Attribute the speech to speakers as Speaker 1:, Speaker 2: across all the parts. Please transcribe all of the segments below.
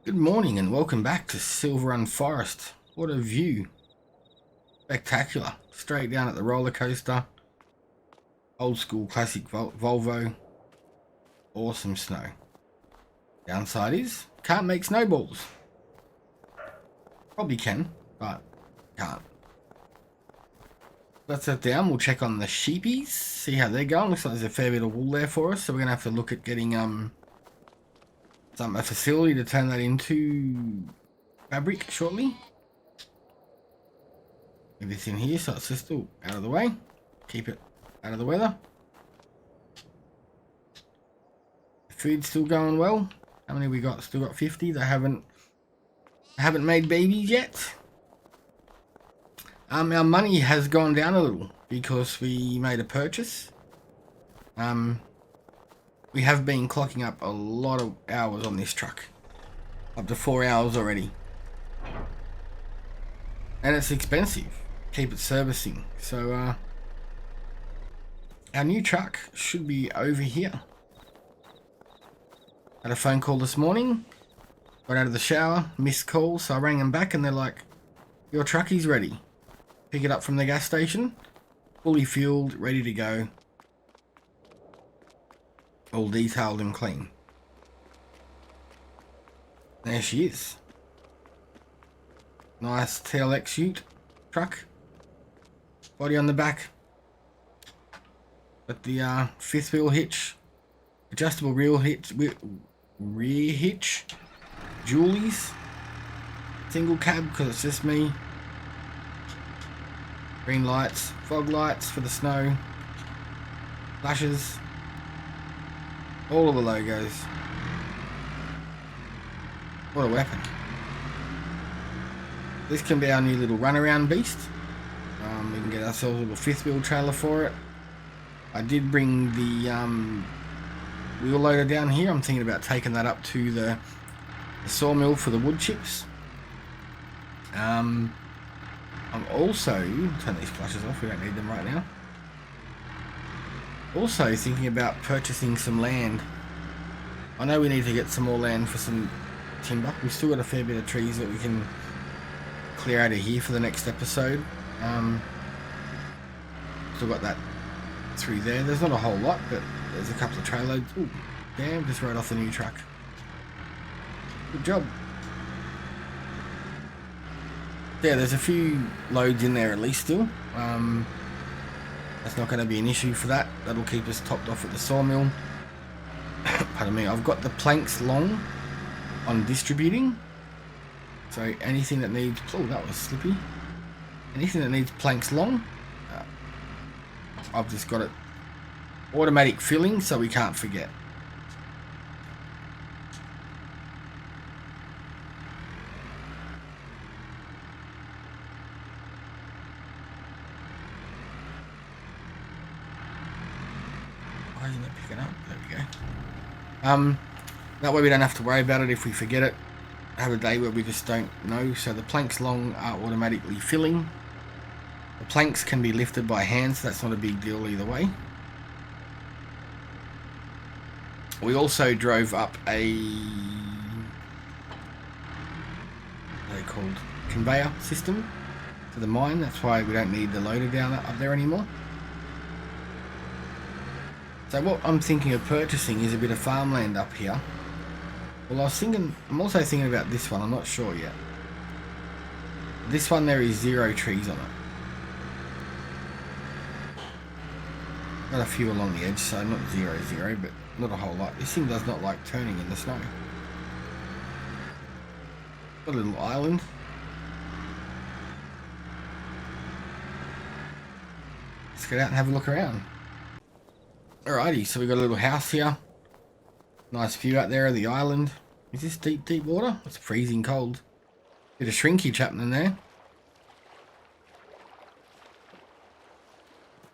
Speaker 1: Good morning and welcome back to Silverrun Forrest. What a view. Spectacular. Straight down at the roller coaster. Old school classic Volvo. Awesome snow. Downside is, can't make snowballs. Probably can, but can't. Let's head down, we'll check on the sheepies, see how they're going. Looks like there's a fair bit of wool there for us, so we're going to have to look at getting a facility to turn that into fabric shortly. Leave this in here so it's just still out of the way. Keep it out of the weather. The food's still going well. How many we got? Still got 50. They haven't made babies yet. Our money has gone down a little because we made a purchase. We have been clocking up a lot of hours on this truck. Up to 4 hours already. And it's expensive. Keep it servicing. So our new truck should be over here. Had a phone call this morning. Got out of the shower, missed call, so I rang them back and they're like, your truck is ready. Pick it up from the gas station. Fully fueled, ready to go. All detailed and clean. There she is. Nice TLX ute truck. Body on the back. Got the fifth wheel hitch. Adjustable rear hitch. Julies. Single cab because it's just me. Green lights. Fog lights for the snow. Flashes. All of the logos. What a weapon. This can be our new little runaround beast. We can get ourselves a little fifth wheel trailer for it. I did bring the wheel loader down here. I'm thinking about taking that up to the sawmill for the wood chips. I'm also, turn these flashes off, we don't need them right now. Also thinking about purchasing some land. I know we need to get some more land for some timber. We've still got a fair bit of trees that we can clear out of here for the next episode. Still got that through there. There's not a whole lot, but there's a couple of tray loads. Ooh, damn, just rode off the new truck. Good job. Yeah, there's a few loads in there at least still. That's not going to be an issue for that. That'll keep us topped off at the sawmill. Pardon me. I've got the planks long on distributing. So anything that needs... Oh, that was slippy. Anything that needs planks long, I've just got it automatic filling so we can't forget. Why isn't it picking up? There we go. That way we don't have to worry about it if we forget it. Have a day where we just don't know. So the planks long are automatically filling. The planks can be lifted by hand, so that's not a big deal either way. We also drove up a, what are they called, conveyor system to the mine. That's why we don't need the loader down up there anymore. So what I'm thinking of purchasing is a bit of farmland up here. Well, I'm also thinking about this one. I'm not sure yet. This one there is 0 trees on it. Got a few along the edge, so not 0, but not a whole lot. This thing does not like turning in the snow. Got a little island. Let's get out and have a look around. Alrighty, so we got a little house here. Nice view out there of the island. Is this deep, deep water? It's freezing cold. Bit of shrinkage happening there.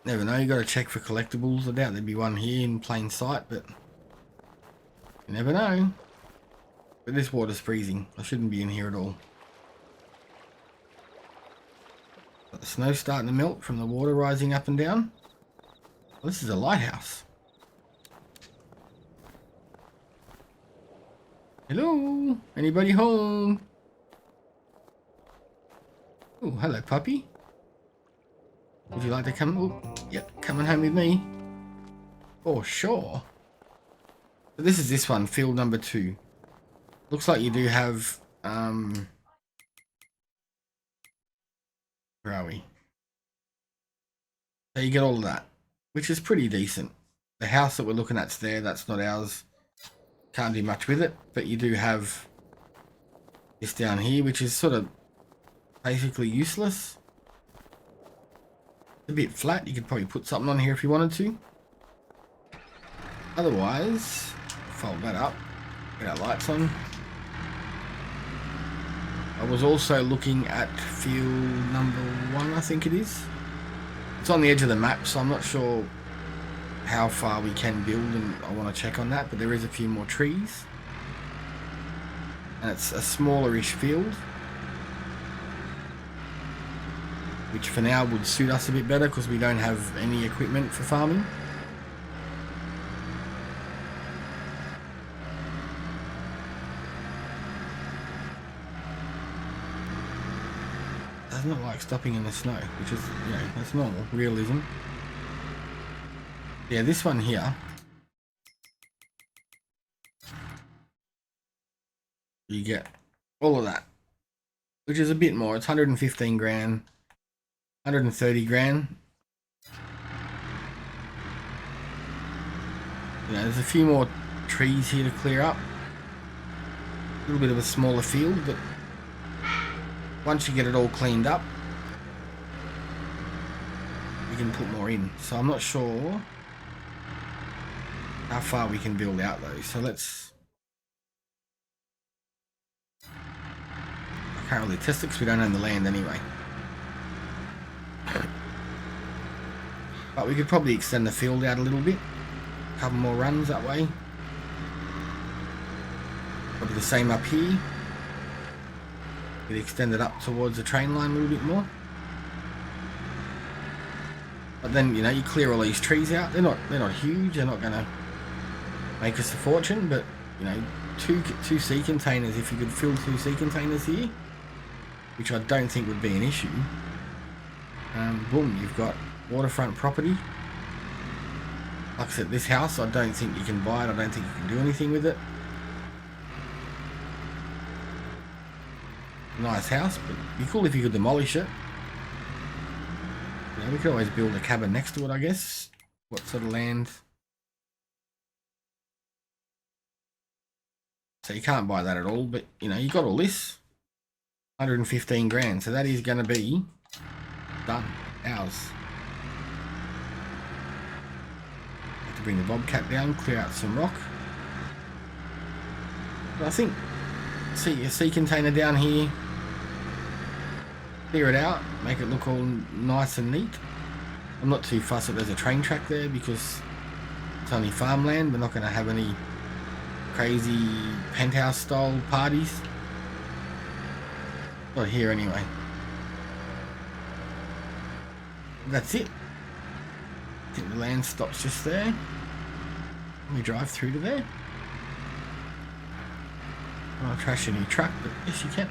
Speaker 1: Never know, you got to check for collectibles. I doubt there'd be one here in plain sight, but you never know. But this water's freezing. I shouldn't be in here at all. Got the snow starting to melt from the water rising up and down. Well, this is a lighthouse. Hello? Anybody home? Oh, hello, puppy. Would you like to come? Oh, yep, coming home with me. Oh, sure. So this one, field number 2. Looks like you do have, where are we? So you get all of that, which is pretty decent. The house that we're looking at's there, that's not ours. Can't do much with it, but you do have this down here, which is sort of basically useless. It's a bit flat, you could probably put something on here if you wanted to. Otherwise, fold that up, get our lights on. I was also looking at field number 1, I think it is. It's on the edge of the map, so I'm not sure how far we can build, and I want to check on that, but there is a few more trees. And it's a smaller-ish field, which for now would suit us a bit better because we don't have any equipment for farming. Does not like stopping in the snow, which is, you know, that's normal, realism. Yeah, this one here, you get all of that, which is a bit more. It's 115 grand, 130 grand. You know, there's a few more trees here to clear up. A little bit of a smaller field, but once you get it all cleaned up, you can put more in. So I'm not sure how far we can build out though. So let's... I can't really test it because we don't own the land anyway. But we could probably extend the field out a little bit. A couple more runs that way. Probably the same up here. We'd extend it up towards the train line a little bit more. But then, you know, you clear all these trees out. They're not huge. They're not going to make us a fortune. But, you know, two sea containers. If you could fill 2 sea containers here, which I don't think would be an issue. Boom, you've got waterfront property. Like I said, this house, I don't think you can buy it. I don't think you can do anything with it. Nice house, but it'd be cool if you could demolish it. You know, we could always build a cabin next to it, I guess. What sort of land? So you can't buy that at all, but you know, you got all this. 115 grand, so that is going to be done. Ours. Have to bring the bobcat down, clear out some rock. But I think, see a sea container down here. Clear it out, make it look all nice and neat. I'm not too fussed that there's a train track there because it's only farmland. We're not going to have any crazy penthouse style parties. Not here anyway. That's it. I think the land stops just there. Let me drive through to there. I'll trash a new truck, but yes you can.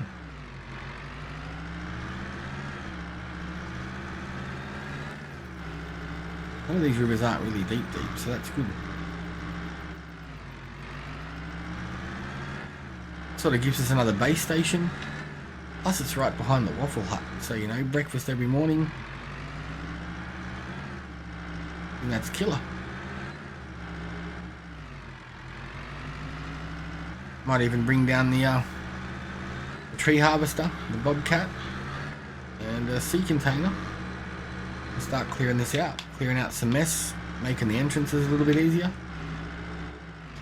Speaker 1: Some of these rivers aren't really deep, so that's good. Sort of gives us another base station. Plus it's right behind the Waffle Hut, so you know, breakfast every morning. And that's killer. Might even bring down the tree harvester, the bobcat, and a sea container. And start clearing this out. Clearing out some mess, making the entrances a little bit easier.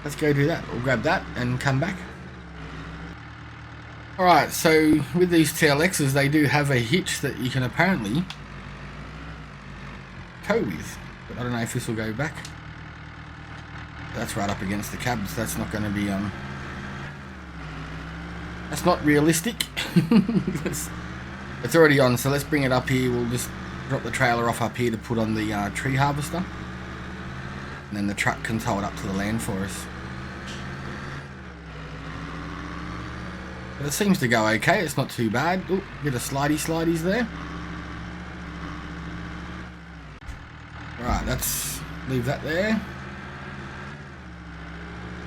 Speaker 1: Let's go do that. We'll grab that and come back. Alright, so with these TLXs, they do have a hitch that you can apparently tow with. But I don't know if this will go back. That's right up against the cabs. That's not going to be, that's not realistic. It's already on, so let's bring it up here. We'll just drop the trailer off up here to put on the tree harvester. And then the truck can tow it up to the land for us. But it seems to go okay. It's not too bad. Ooh, bit of slidies there. Right, let's leave that there.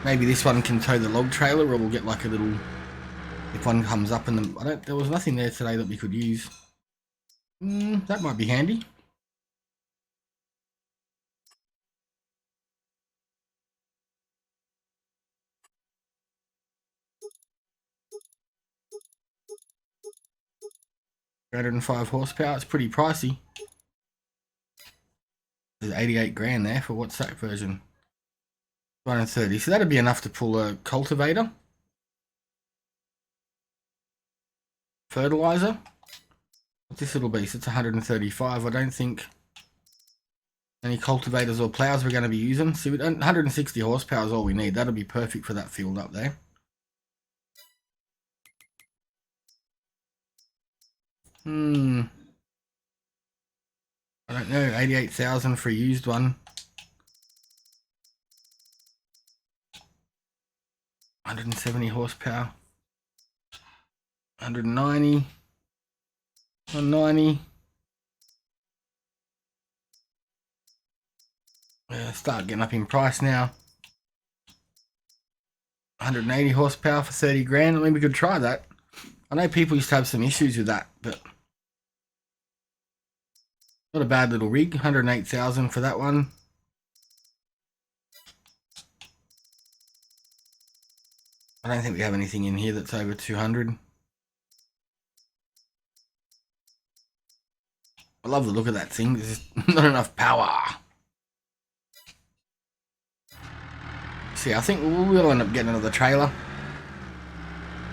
Speaker 1: Maybe this one can tow the log trailer, or we'll get like a little. If one comes up and there was nothing there today that we could use. That might be handy. $305 horsepower. It's pretty pricey. There's 88 grand there for what's that version? 130. So that'd be enough to pull a cultivator, fertilizer. What's this little beast? It's 135. I don't think any cultivators or plows we're going to be using. See, 160 horsepower is all we need. That'll be perfect for that field up there. I don't know. 88,000 for a used one. 170 horsepower. 190. 190. Start getting up in price now. 180 horsepower for 30 grand. I mean, we could try that. I know people used to have some issues with that, but not a bad little rig. 108,000 for that one. I don't think we have anything in here that's over 200. I love the look of that thing. There's just not enough power. See, I think we'll end up getting another trailer.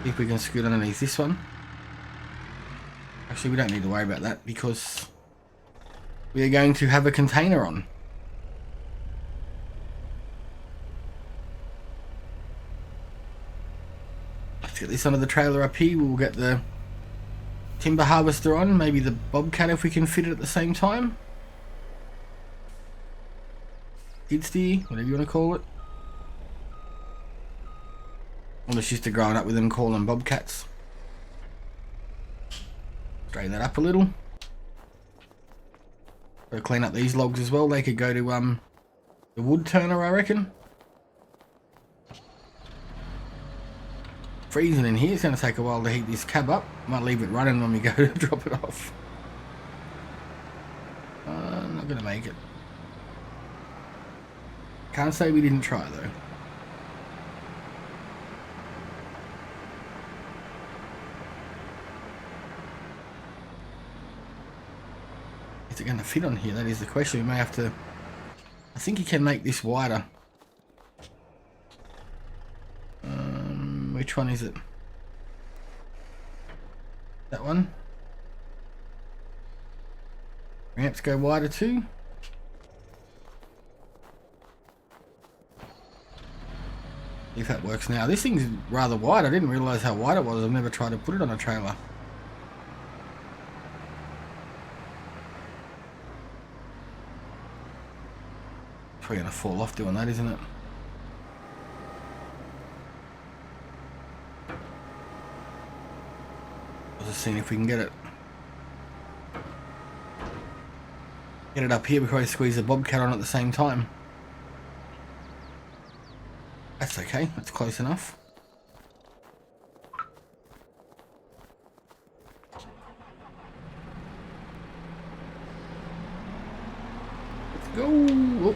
Speaker 1: See if we can scoot underneath this one. Actually, we don't need to worry about that because we are going to have a container on. Let's get this under the trailer up here. We'll get the timber harvester on, maybe the bobcat if we can fit it at the same time. Skid steer, whatever you want to call it. I'm just used to growing up with them calling them bobcats. Straighten that up a little. Go clean up these logs as well. They could go to the wood turner, I reckon. Freezing in here. It's going to take a while to heat this cab up. Might leave it running when we go to drop it off. Not going to make it. Can't say we didn't try though. Is it going to fit on here? That is the question. We may have to. I think you can make this wider. Which one is it? That one? Ramps go wider too. If that works now. This thing's rather wide. I didn't realise how wide it was. I've never tried to put it on a trailer. Probably going to fall off doing that, isn't it? I'll just seeing if we can get it. Get it up here before I squeeze the bobcat on at the same time. That's okay, that's close enough. Let's go. Oh,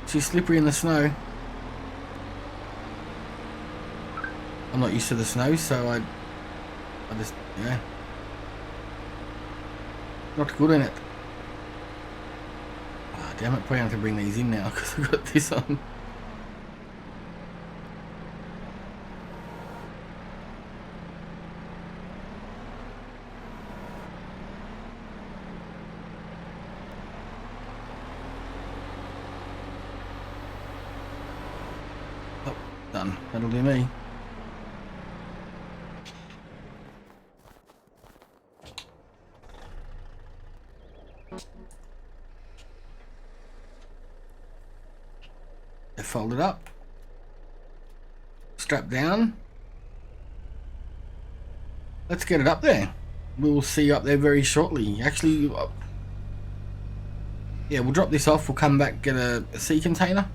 Speaker 1: she's slippery in the snow. I'm not used to the snow, so I just, yeah. Not good in it. Oh, damn it, probably have to bring these in now because I've got this on. Oh, done. That'll do me. Fold it up, strap down, let's get it up there. We'll see you up there very shortly. Actually, yeah, we'll drop this off. We'll come back, get a sea container,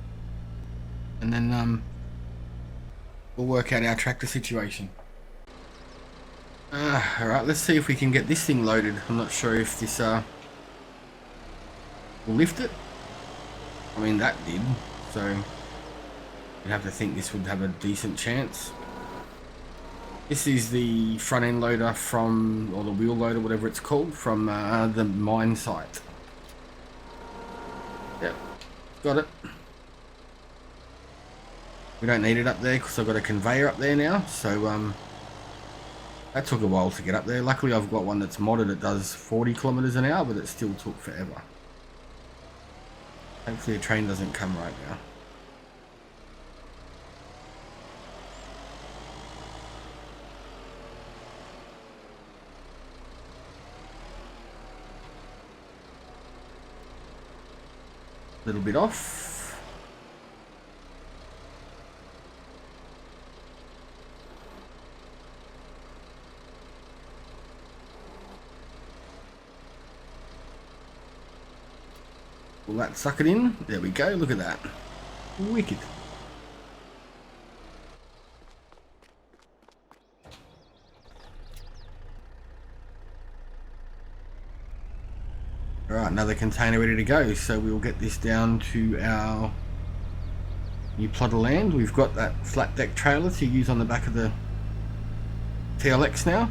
Speaker 1: and then we'll work out our tractor situation. Alright, let's see if we can get this thing loaded. I'm not sure if this will lift it. I mean, that did, so you'd have to think this would have a decent chance. This is the front end loader from, or the wheel loader, whatever it's called, from the mine site. Yep, got it. We don't need it up there because I've got a conveyor up there now, so that took a while to get up there. Luckily I've got one that's modded. It does 40 kilometers an hour, but it still took forever. Hopefully a train doesn't come right now. Little bit off. Will that suck it in? There we go, look at that. Wicked. Alright, another container ready to go. So we'll get this down to our new plot of land. We've got that flat deck trailer to use on the back of the TLX now.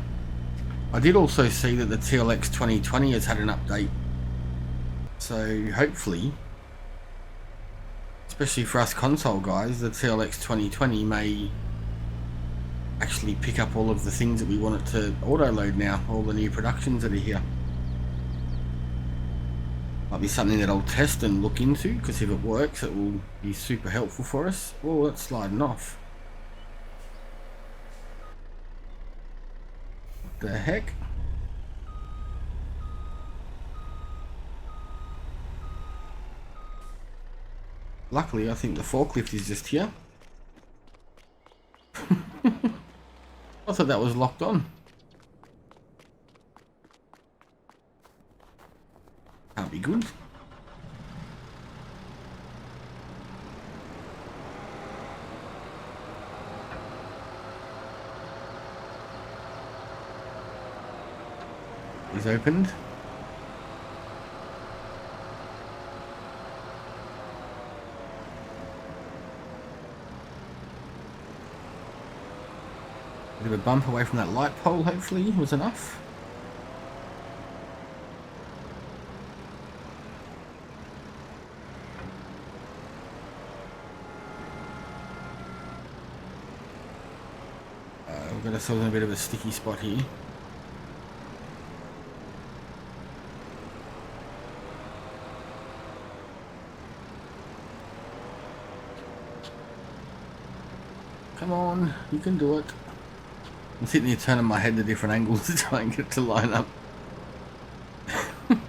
Speaker 1: I did also see that the TLX 2020 has had an update. So hopefully, especially for us console guys, the TLX 2020 may actually pick up all of the things that we want it to auto load now, all the new productions that are here. Might be something that I'll test and look into, because if it works it will be super helpful for us. Oh, that's sliding off. What the heck? Luckily I think the forklift is just here. I thought that was locked on. Can't be good. Is opened. Bit of a bump away from that light pole, hopefully, was enough. We've got ourselves in a bit of a sticky spot here. Come on, you can do it. I'm sitting here turning my head to different angles to try and get it to line up. I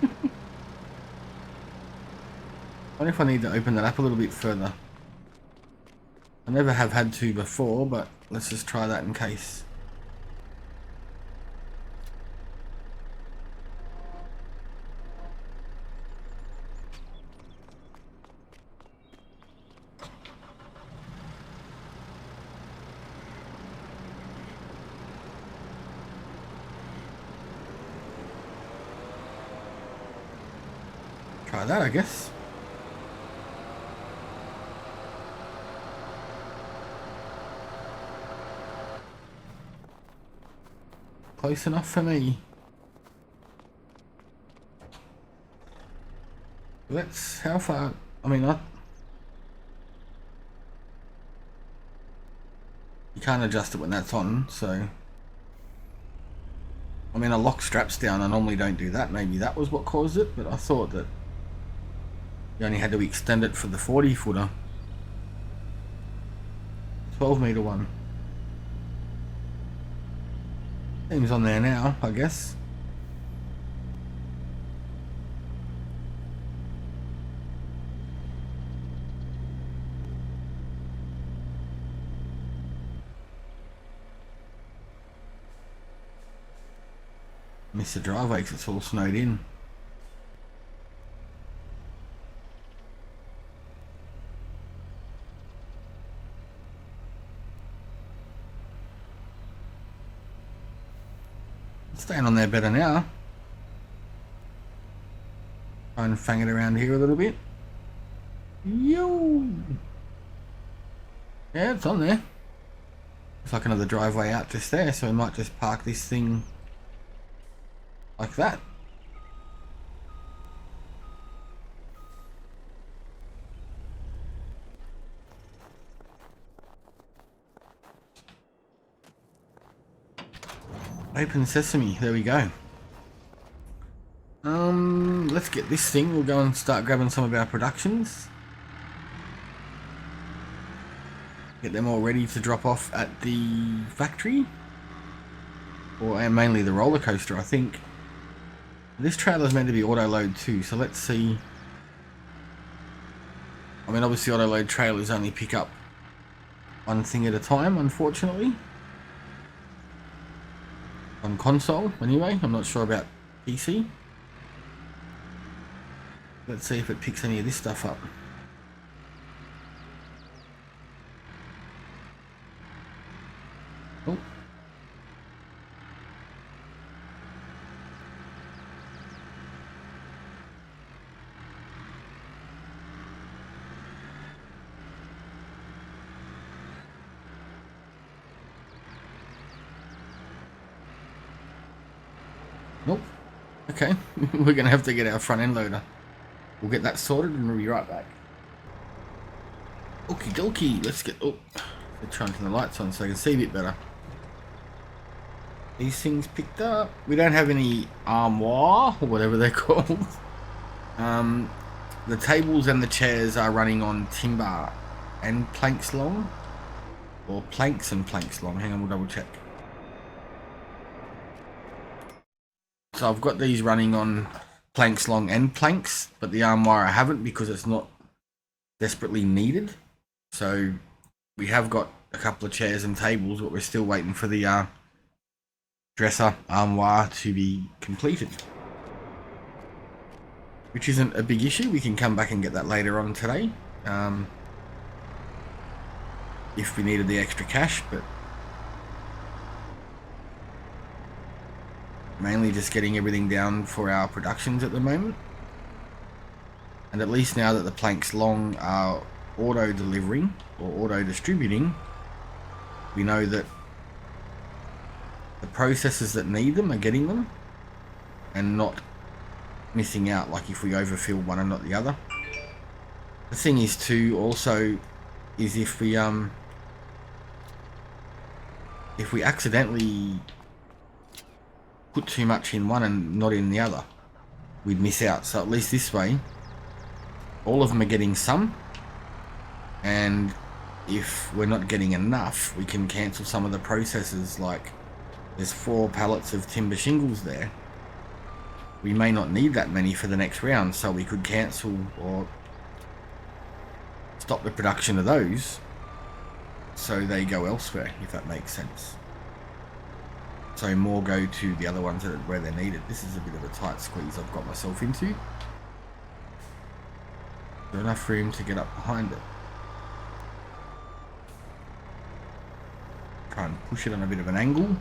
Speaker 1: wonder if I need to open that up a little bit further. I never have had to before, but let's just try that in case. Try that, I guess. Close enough for me. Let's, how far, I mean, you can't adjust it when that's on, so. I mean, I lock straps down, I normally don't do that, maybe that was what caused it, but I thought that you only had to extend it for the 40 footer. 12 meter one. Seems on there now, I guess. Miss the driveway because it's all snowed in. Staying on there better now. Try and fang it around here a little bit. Yo! Yeah, it's on there. It's like another driveway out just there, so we might just park this thing like that. Open sesame, there we go. Let's get this thing. We'll go and start grabbing some of our productions. Get them all ready to drop off at the factory. Or mainly the roller coaster, I think. This trailer is meant to be auto load too, so let's see. I mean, obviously auto load trailers only pick up one thing at a time, unfortunately. On console, anyway. I'm not sure about PC. Let's see if it picks any of this stuff up. Oh. Nope. Okay, we're gonna have to get our front end loader. We'll get that sorted and we'll be right back. Okie dokie, let's get. Oh, they're trying to turn the lights on so I can see a bit better. These things picked up. We don't have any armoire or whatever they're called. The tables and the chairs are running on timber and planks long, or planks and planks long. Hang on, we'll double check. So I've got these running on planks long and planks, but the armoire I haven't because it's not desperately needed. So we have got a couple of chairs and tables, but we're still waiting for the dresser armoire to be completed, which isn't a big issue. We can come back and get that later on today if we needed the extra cash, but mainly just getting everything down for our productions at the moment. And at least now that the planks long are auto delivering or auto distributing, we know that the processors that need them are getting them and not missing out, like if we overfill one and not the other. The thing is too also is if we accidentally put too much in one and not in the other, we'd miss out. So at least this way all of them are getting some, and if we're not getting enough, we can cancel some of the processes. Like there's 4 pallets of timber shingles there. We may not need that many for the next round, so we could cancel or stop the production of those so they go elsewhere, if that makes sense. So more go to the other ones that are where they're needed. This is a bit of a tight squeeze I've got myself into. There's enough room to get up behind it. Try and push it on a bit of an angle.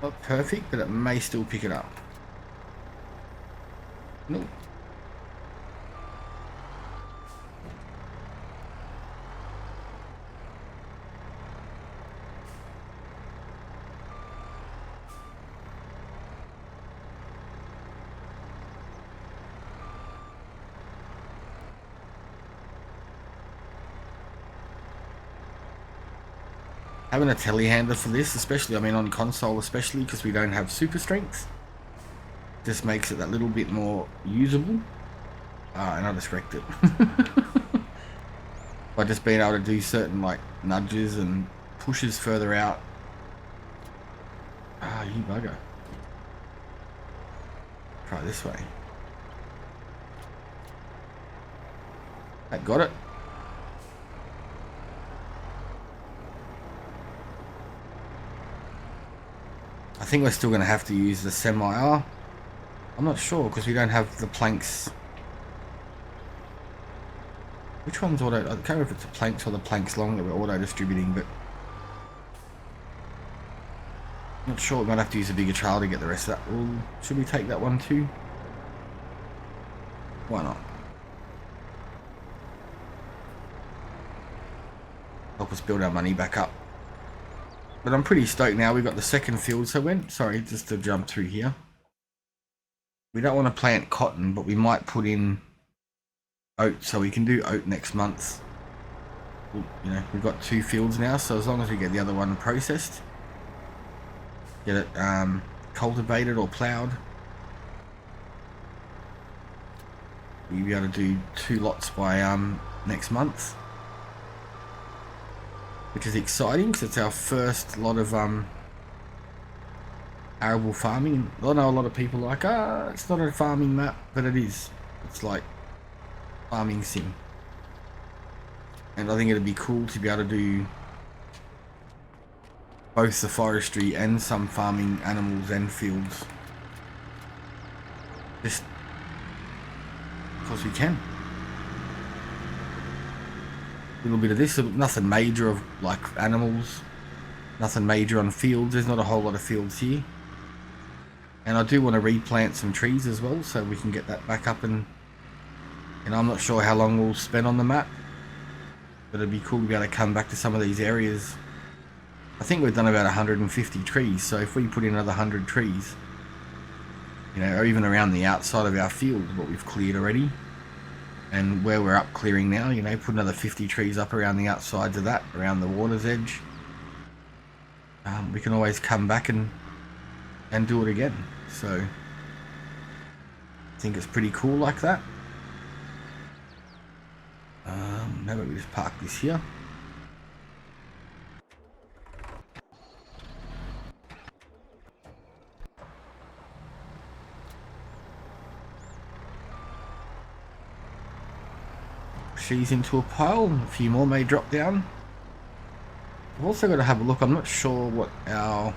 Speaker 1: Not perfect, but it may still pick it up. Nope. Having a telehandler for this, especially, I mean on console especially, because we don't have super strength, just makes it that little bit more usable. And I just wrecked it. By just being able to do certain like nudges and pushes further out. Ah, you bugger. Try this way. That got it. I think we're still going to have to use the semi-R. I'm not sure because we don't have the planks. Which one's auto? I can't remember if it's the planks or the planks long that we're auto distributing, but I'm not sure. We might have to use a bigger trailer to get the rest of that. Well, should we take that one too? Why not? Help us build our money back up. But I'm pretty stoked now. We've got the second field. So sorry, just to jump through here. We don't want to plant cotton, but we might put in oat, so we can do oat next month. You know, we've got 2 fields now, so as long as we get the other one processed, get it cultivated or ploughed, we'll be able to do 2 lots by next month, which is exciting because it's our first lot of arable farming. I know a lot of people are like, it's not a farming map, but it is. It's like farming sim, and I think it'd be cool to be able to do both the forestry and some farming animals and fields, just because we can. A little bit of this, nothing major of like animals, nothing major on fields. There's not a whole lot of fields here, and I do want to replant some trees as well so we can get that back up, and I'm not sure how long we'll spend on the map, but it'd be cool to be able to come back to some of these areas. I think we've done about 150 trees, so if we put in another 100 trees, you know, or even around the outside of our field, what we've cleared already, and where we're up clearing now, you know, put another 50 trees up around the outsides of that, around the water's edge, we can always come back and do it again. So I think it's pretty cool like that. How about we just park this here? She's into a pile. A few more may drop down. I've also got to have a look. I'm not sure what our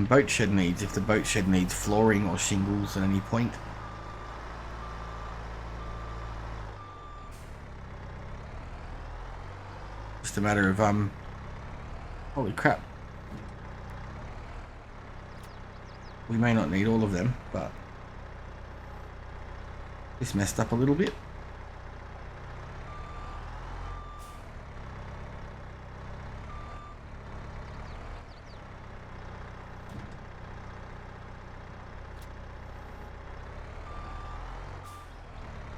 Speaker 1: boat shed needs. If the boat shed needs flooring or shingles at any point. Just a matter of holy crap. We may not need all of them, but this messed up a little bit.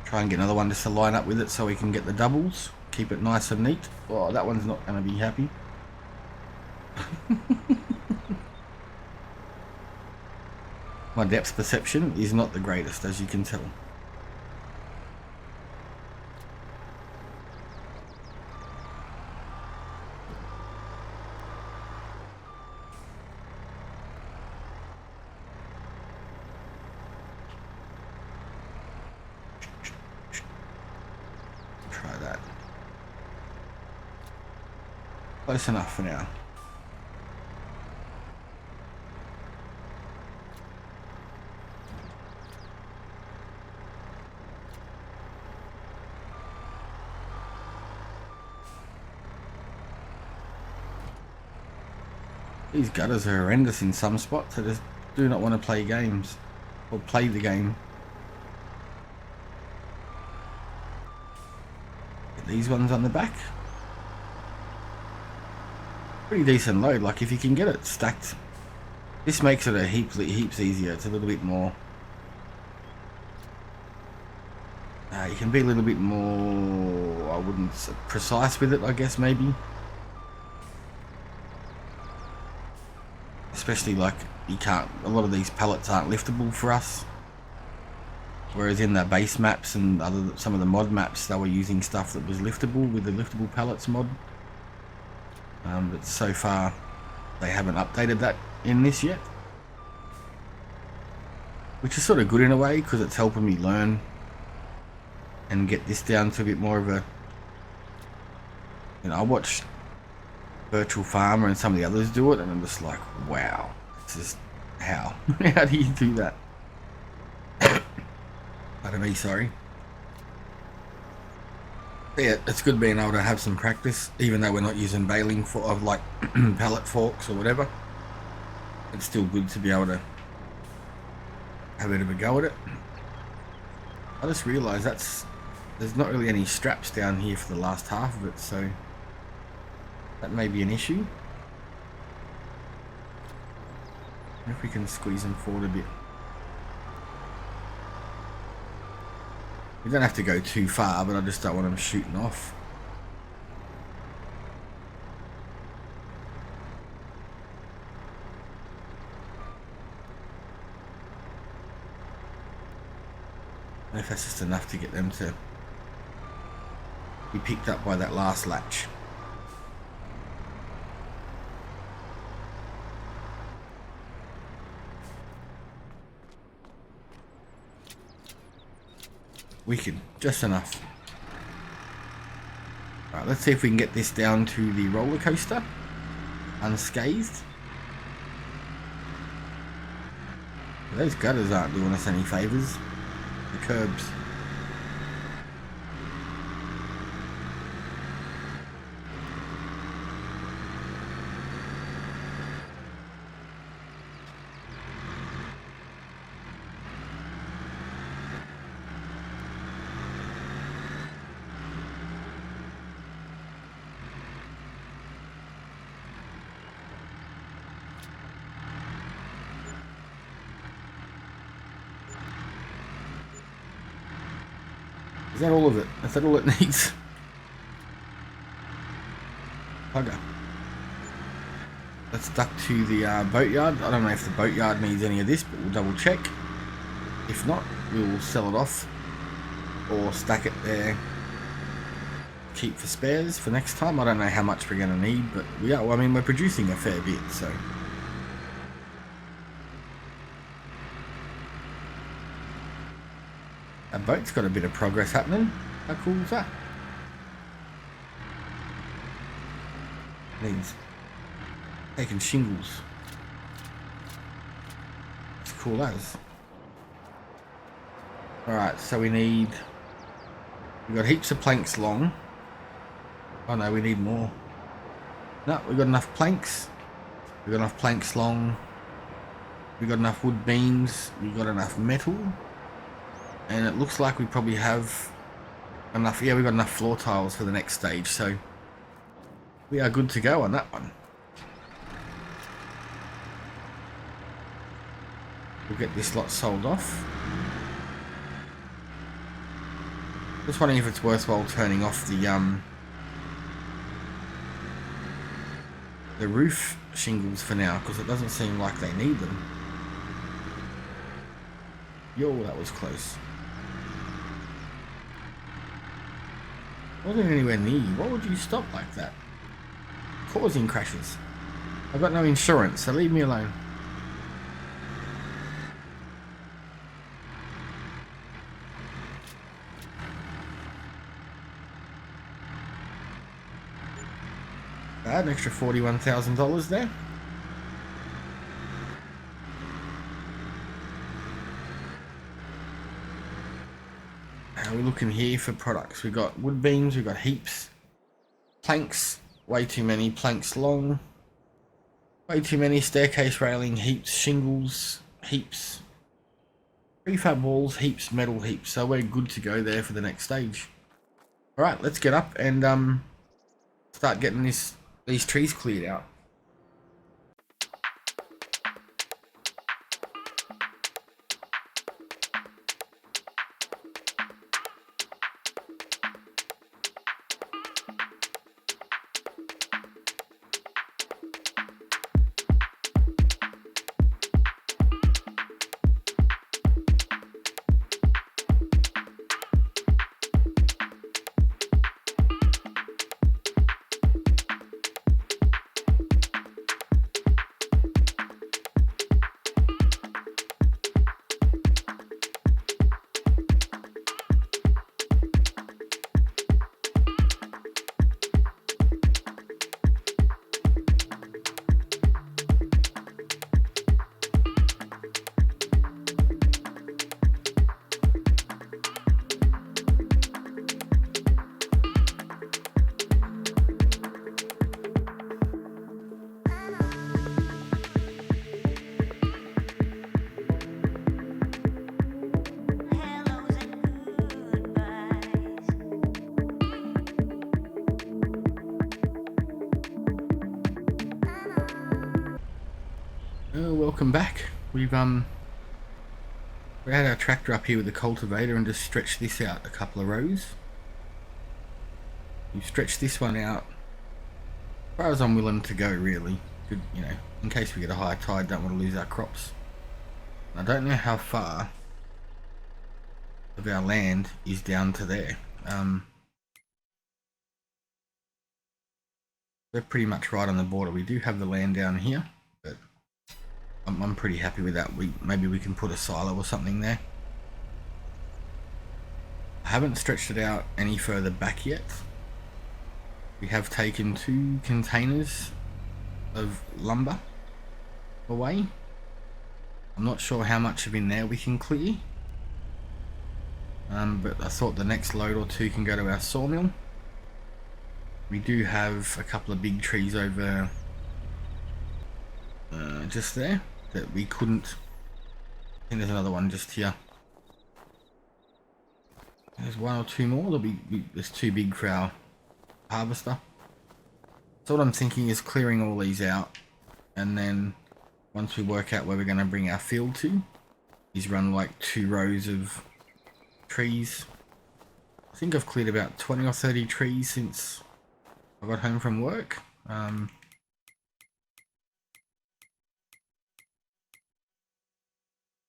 Speaker 1: Try and get another one just to line up with it so we can get the doubles. Keep it nice and neat. Oh, that one's not going to be happy. My depth perception is not the greatest, as you can tell. Try that. Close enough for now. These gutters are horrendous in some spots. I just do not want to play games or play the game. Get these ones on the back. Pretty decent load. Like if you can get it stacked, this makes it a heaps easier. It's a little bit more. You can be a little bit more, I wouldn't say precise with it, I guess maybe. Especially like you can't, a lot of these pallets aren't liftable for us, whereas in the base maps and some of the mod maps they were using stuff that was liftable with the liftable pallets mod, but so far they haven't updated that in this yet, which is sort of good in a way because it's helping me learn and get this down to a bit more of a, you know, I watched Virtual Farmer and some of the others do it, and I'm just like, wow, this is how? How do you do that? Pardon me, sorry. But yeah, it's good being able to have some practice, even though we're not using baling for like pallet forks or whatever. It's still good to be able to have a bit of a go at it. I just realised there's not really any straps down here for the last half of it, so that may be an issue. If we can squeeze them forward a bit. We don't have to go too far, but I just don't want them shooting off. And if that's just enough to get them to be picked up by that last latch. Wicked, just enough. Right, let's see if we can get this down to the roller coaster unscathed. Those gutters aren't doing us any favours. The curbs. Is that all of it? Is that all it needs? Okay. Let's duck to the boatyard. I don't know if the boatyard needs any of this, but we'll double check. If not, we'll sell it off or stack it there. Keep for spares for next time. I don't know how much we're going to need, but we are. Well, I mean, we're producing a fair bit, so. Our boat's got a bit of progress happening. How cool is that? Needs taking shingles. It's cool as. Alright, so we've got heaps of planks long. Oh no, we need more. No, we've got enough planks. We've got enough planks long. We've got enough wood beams. We've got enough metal. And it looks like we probably have enough. Yeah, we've got enough floor tiles for the next stage, so we are good to go on that one. We'll get this lot sold off. Just wondering if it's worthwhile turning off the roof shingles for now, because it doesn't seem like they need them. Yo, that was close. Wasn't anywhere near you. Why would you stop like that? Causing crashes. I've got no insurance, so leave me alone. An extra $41,000 there. How are we looking here for products? We've got wood beams, we've got heaps. Planks, way too many. Planks long. Way too many. Staircase railing, heaps. Shingles, heaps. Prefab walls, heaps. Metal, heaps. So we're good to go there for the next stage. Alright, let's get up and start getting these trees cleared out. Oh, welcome back. We had our tractor up here with the cultivator and just stretched this out a couple of rows. We've stretched this one out as far as I'm willing to go, really. Good, you know, in case we get a high tide, don't want to lose our crops. I don't know how far of our land is down to there. We're pretty much right on the border. We do have the land down here, but I'm pretty happy with that. Maybe we can put a silo or something there. I haven't stretched it out any further back yet. We have taken 2 containers of lumber away. I'm not sure how much of in there we can clear. But I thought the next load or 2 can go to our sawmill. We do have a couple of big trees over just there that we couldn't. I think there's another one just here. There's 1 or 2 more. There's too big for our harvester. So what I'm thinking is clearing all these out, and then once we work out where we're going to bring our field to, is run like 2 rows of trees. I think I've cleared about 20 or 30 trees since I got home from work.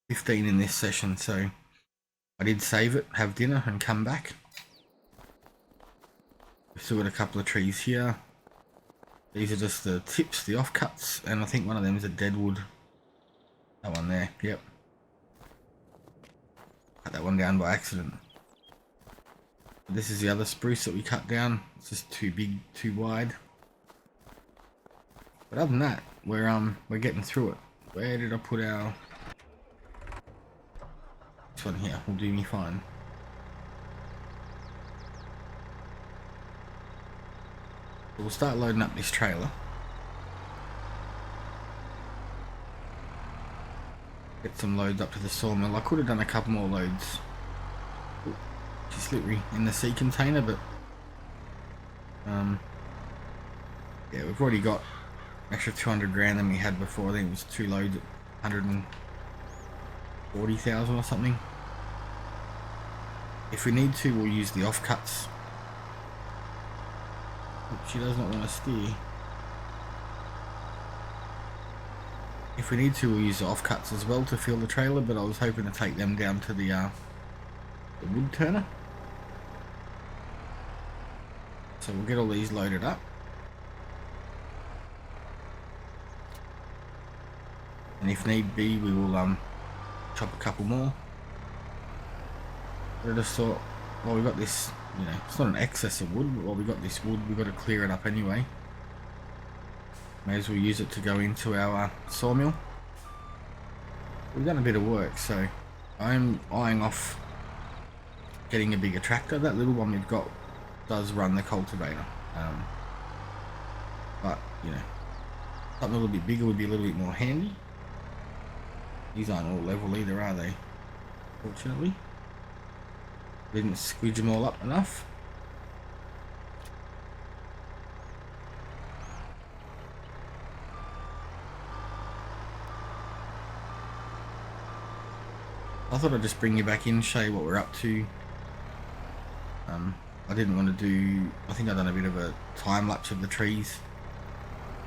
Speaker 1: 15 in this session, so I did save it, have dinner and come back. We've still got a couple of trees here. These are just the tips, the offcuts, and I think one of them is a deadwood. That one there, yep. Cut that one down by accident. This is the other spruce that we cut down. It's just too big, too wide. But other than that, we're getting through it. Where did I put our... This one here will do me fine. So we'll start loading up this trailer. Get some loads up to the sawmill. I could have done a couple more loads. It's slippery in the sea container, but yeah, we've already got an extra 200 grand than we had before. I think it was 2 loads at 140,000 or something. If we need to, we'll use the offcuts. She does not want to steer. If we need to, we'll use the offcuts as well to fill the trailer, but I was hoping to take them down to the wood turner. So we'll get all these loaded up. And if need be, we will chop a couple more. But I just thought, well, we've got this, you know, it's not an excess of wood, but while we got this wood, we've got to clear it up anyway. May as well use it to go into our sawmill. We've done a bit of work, so I'm eyeing off getting a bigger tractor. That little one we've got does run the cultivator, but you know, something a little bit bigger would be a little bit more handy. These aren't all level either, are they? Fortunately, didn't squidge them all up enough. I thought I'd just bring you back in, show you what we're up to. I didn't want to do, I think I've done a bit of a time lapse of the trees.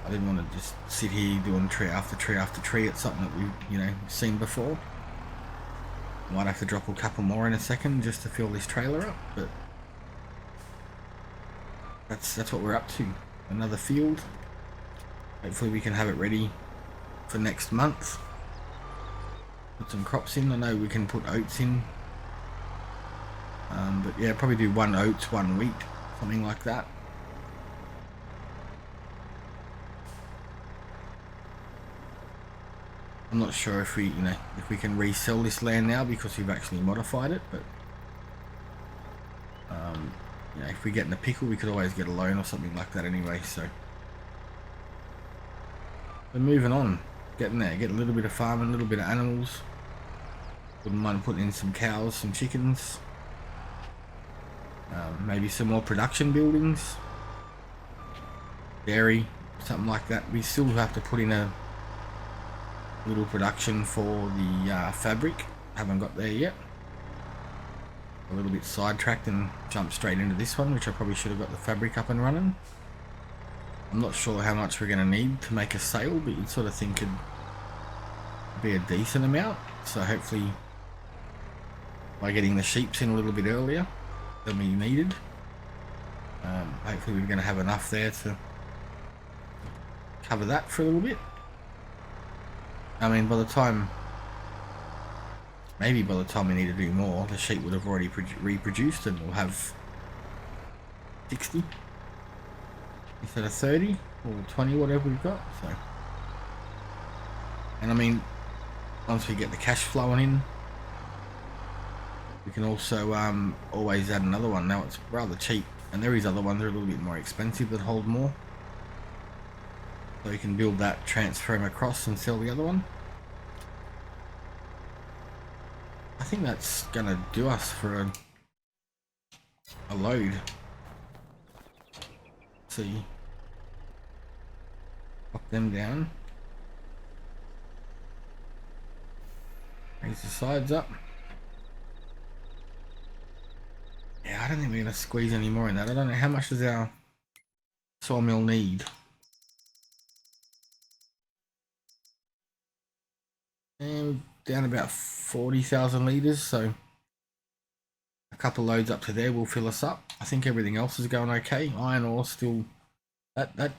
Speaker 1: I didn't want to just sit here doing tree after tree after tree. It's something that we've, you know, seen before. Might have to drop a couple more in a second just to fill this trailer up, but that's what we're up to. Another field. Hopefully we can have it ready for next month. Put some crops in. I know we can put oats in, but yeah, probably do 1 oats, 1 wheat, something like that. I'm not sure if we, you know, if we can resell this land now because we've actually modified it, but you know, if we get in a pickle, we could always get a loan or something like that anyway. So we're moving on, getting there, get a little bit of farming, a little bit of animals. Wouldn't mind putting in some cows, some chickens, maybe some more production buildings, dairy, something like that. We still have to put in a little production for the fabric. Haven't got there yet. A little bit sidetracked and jumped straight into this one, which I probably should have got the fabric up and running. I'm not sure how much we're going to need to make a sale, but you'd sort of think it'd be a decent amount. So hopefully by getting the sheeps in a little bit earlier than we needed, hopefully we're going to have enough there to cover that for a little bit. I mean, by the time we need to do more, the sheep would have already reproduced and we'll have 60 instead of 30 or 20, whatever we've got. So, and I mean, once we get the cash flowing in, we can also always add another one. Now it's rather cheap, and there is other ones that are a little bit more expensive that hold more. So you can build that, transfer them across and sell the other one. I think that's gonna do us for a load. Let's see. Pop them down. Raise the sides up. Yeah, I don't think we're gonna squeeze any more in that. I don't know how much does our sawmill need. And down about 40,000 litres, so a couple loads up to there will fill us up. I think everything else is going okay. Iron ore still that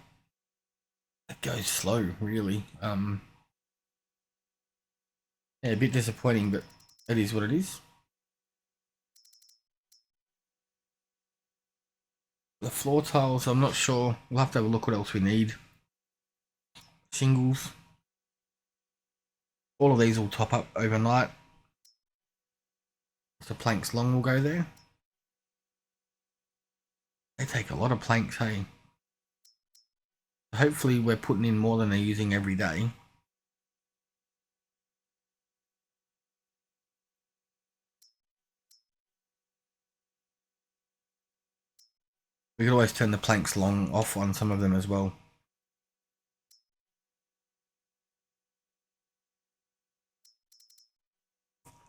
Speaker 1: goes slow, really. Yeah, a bit disappointing, but it is what it is. The floor tiles, I'm not sure. We'll have to have a look what else we need. Shingles. All of these will top up overnight. The planks long will go there. They take a lot of planks, hey. Hopefully we're putting in more than they're using every day. We could always turn the planks long off on some of them as well.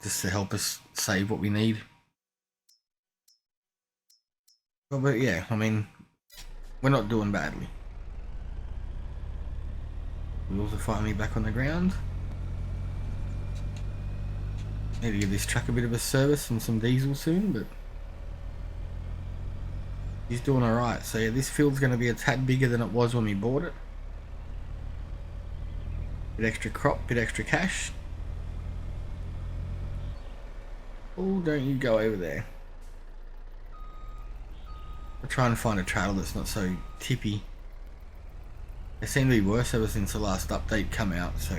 Speaker 1: Just to help us save what we need. But yeah, I mean, we're not doing badly. Wheels are finally back on the ground. Need to give this truck a bit of a service and some diesel soon, but he's doing alright. So yeah, this field's going to be a tad bigger than it was when we bought it. Bit extra crop, bit extra cash. Oh, don't you go over there. We're trying to find a trail that's not so tippy. They seem to be worse ever since the last update come out, so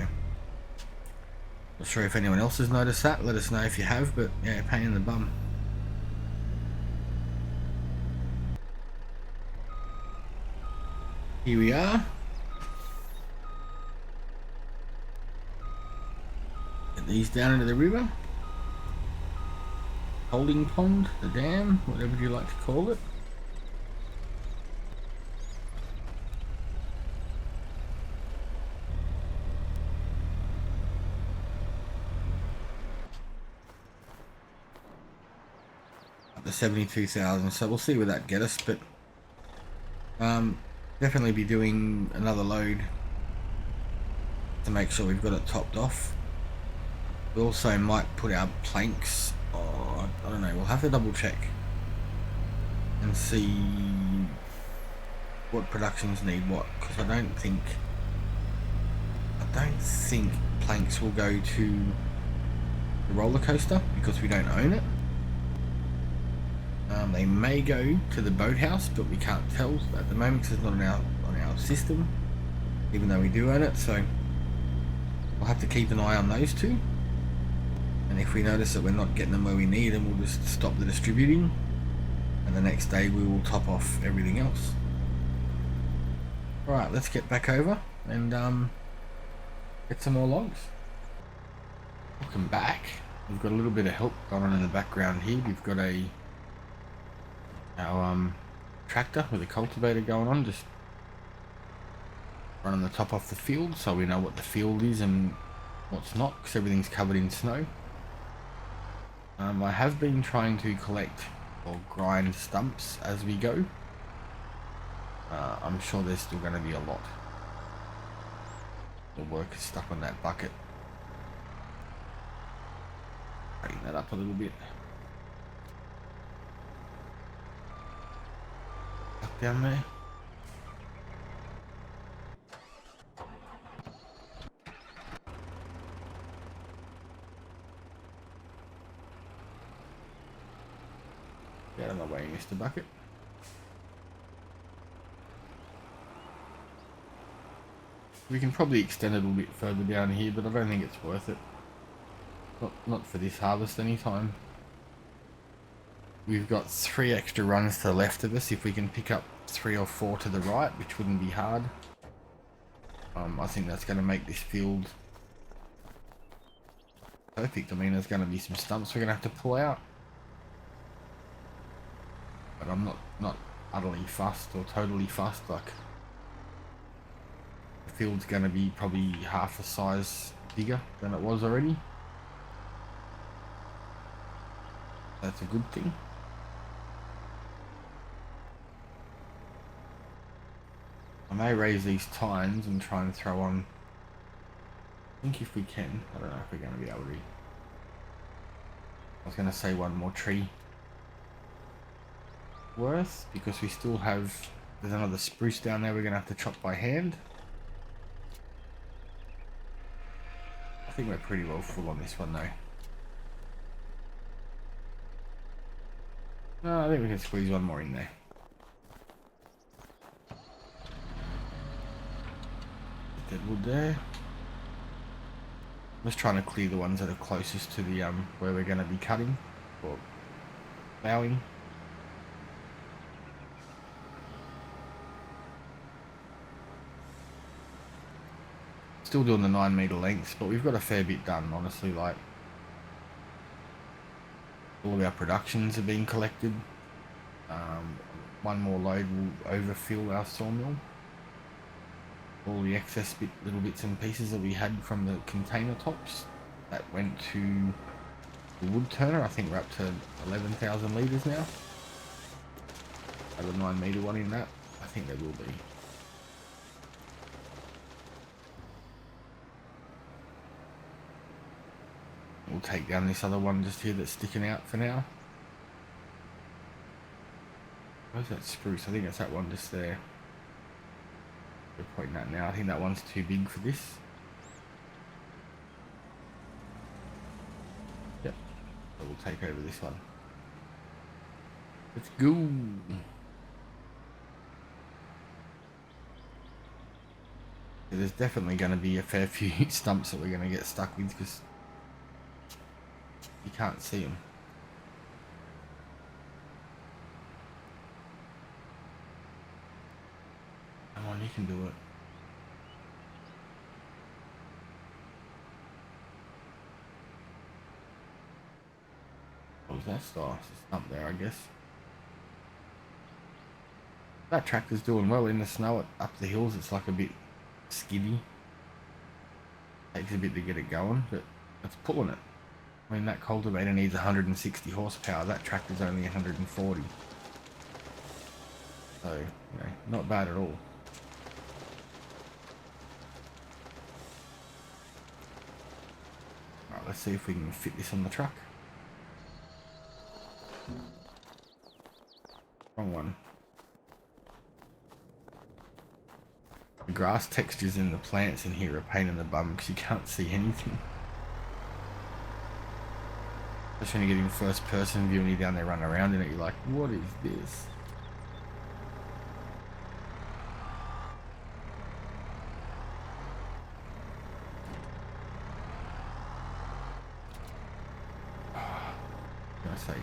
Speaker 1: not sure if anyone else has noticed that. Let us know if you have, but yeah, pain in the bum. Here we are. Get these down into the river. Holding pond, the dam, whatever you like to call it. Up to 72,000, so we'll see where that gets us, but definitely be doing another load to make sure we've got it topped off. We also might put our planks, or I don't know, we'll have to double check and see what productions need what, because I don't think planks will go to the roller coaster because we don't own it. They may go to the boathouse, but we can't tell at the moment because it's not on our system, even though we do own it. So we'll have to keep an eye on those two, and if we notice that we're not getting them where we need them, we'll just stop the distributing, and the next day we will top off everything else. Alright, let's get back over and get some more logs. Welcome back. We've got a little bit of help going on in the background here. We've got our tractor with a cultivator going on, just running the top off the field, so we know what the field is and Well, it's not, because everything's covered in snow. I have been trying to collect or grind stumps as we go. I'm sure there's still going to be a lot. The work is stuck on that bucket. Tighten that up a little bit. Up down there. Get out of the way, Mr. Bucket. We can probably extend it a little bit further down here, but I don't think it's worth it. Not for this harvest anytime. We've got 3 extra runs to the left of us. If we can pick up 3 or 4 to the right, which wouldn't be hard. I think that's going to make this field perfect. I mean, there's going to be some stumps we're going to have to pull out. But I'm not utterly fussed or totally fussed. Like, the field's going to be probably half the size bigger than it was already. That's a good thing. I may raise these tines and try and throw on. I think if we can. I don't know if we're going to be able to. I was going to say one more tree worth, because we still have, there's another spruce down there we're going to have to chop by hand. I think we're pretty well full on this one though. No, I think we can squeeze one more in there. Deadwood there. I'm just trying to clear the ones that are closest to the where we're going to be cutting or ploughing. Still doing the 9 meter lengths, but we've got a fair bit done, honestly. Like, all of our productions are being collected. One more load will overfill our sawmill. All the excess little bits and pieces that we had from the container tops that went to the wood turner. I think we're up to 11,000 litres now. Have a 9 meter one in that. I think there will be. We'll take down this other one just here that's sticking out for now. Where's that spruce? I think it's that one just there. We're pointing that now. I think that one's too big for this. Yep. So we'll take over this one. Let's go. There's definitely going to be a fair few stumps that we're going to get stuck with because you can't see them. Come on, you can do it. What was that star? It's a stump there, I guess. That tractor's doing well in the snow up the hills. It's like a bit skiddy. Takes a bit to get it going, but it's pulling it. I mean, that cultivator needs 160 horsepower. That tractor's only 140. So, you know, not bad at all. Alright, let's see if we can fit this on the truck. Wrong one. The grass textures in the plants in here are a pain in the bum because you can't see anything. Especially when you get in first person view and you're down there running around in it, you're like, what is this? Can I say,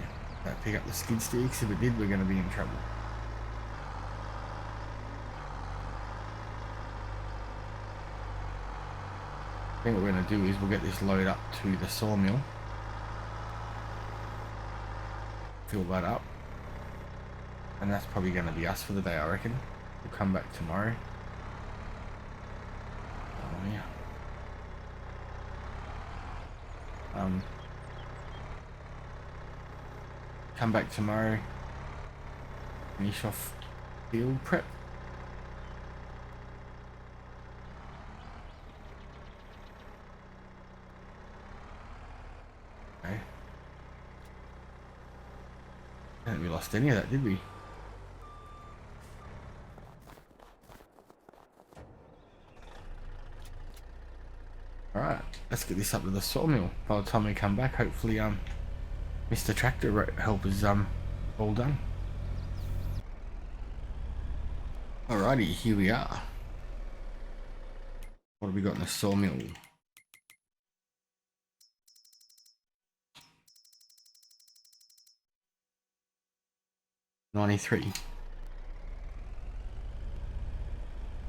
Speaker 1: pick up the skid steer, because if it did, we're going to be in trouble. I think what we're going to do is we'll get this load up to the sawmill. Fill that up. And that's probably going to be us for the day, I reckon. We'll come back tomorrow. Oh yeah. Come back tomorrow, finish off field prep. Okay. I don't think we lost any of that, did we? Alright, let's get this up to the sawmill. By the time we come back, hopefully Mr. Tractor Helper's all done. Alrighty, here we are. What have we got in the sawmill? $93.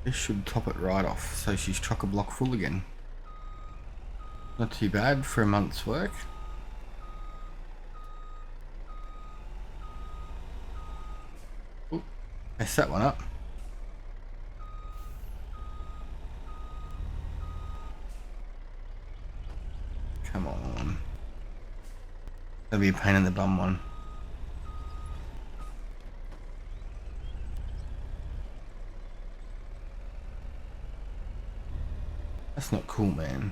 Speaker 1: This should top it right off, so she's chock-a-block full again. Not too bad for a month's work. Ooh, messed that one up. Come on. That'll be a pain in the bum one. That's not cool, man.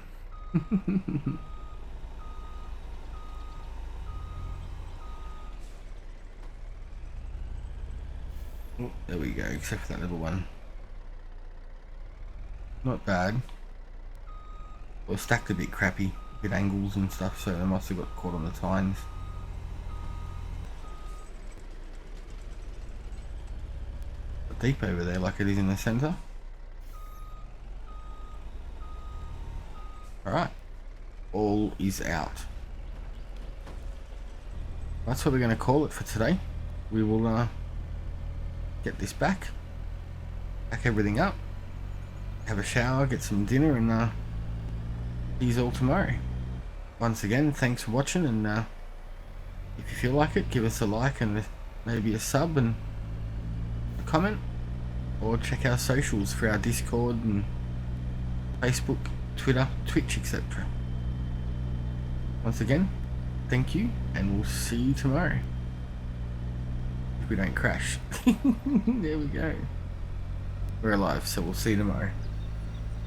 Speaker 1: Oh, there we go, except for that little one. Not bad. Well, stacked a bit crappy, a bit angles and stuff, so they must have got caught on the tines. Deep over there like it is in the center. Alright, all is out. That's what we're going to call it for today. We will get this back everything up, have a shower, get some dinner, and see you all tomorrow. Once again, thanks for watching, and if you feel like it, give us a like and maybe a sub and a comment, or check our socials for our Discord and Facebook, Twitter, Twitch, etc. Once again, thank you, and we'll see you tomorrow. If we don't crash. There we go. We're alive, so we'll see you tomorrow.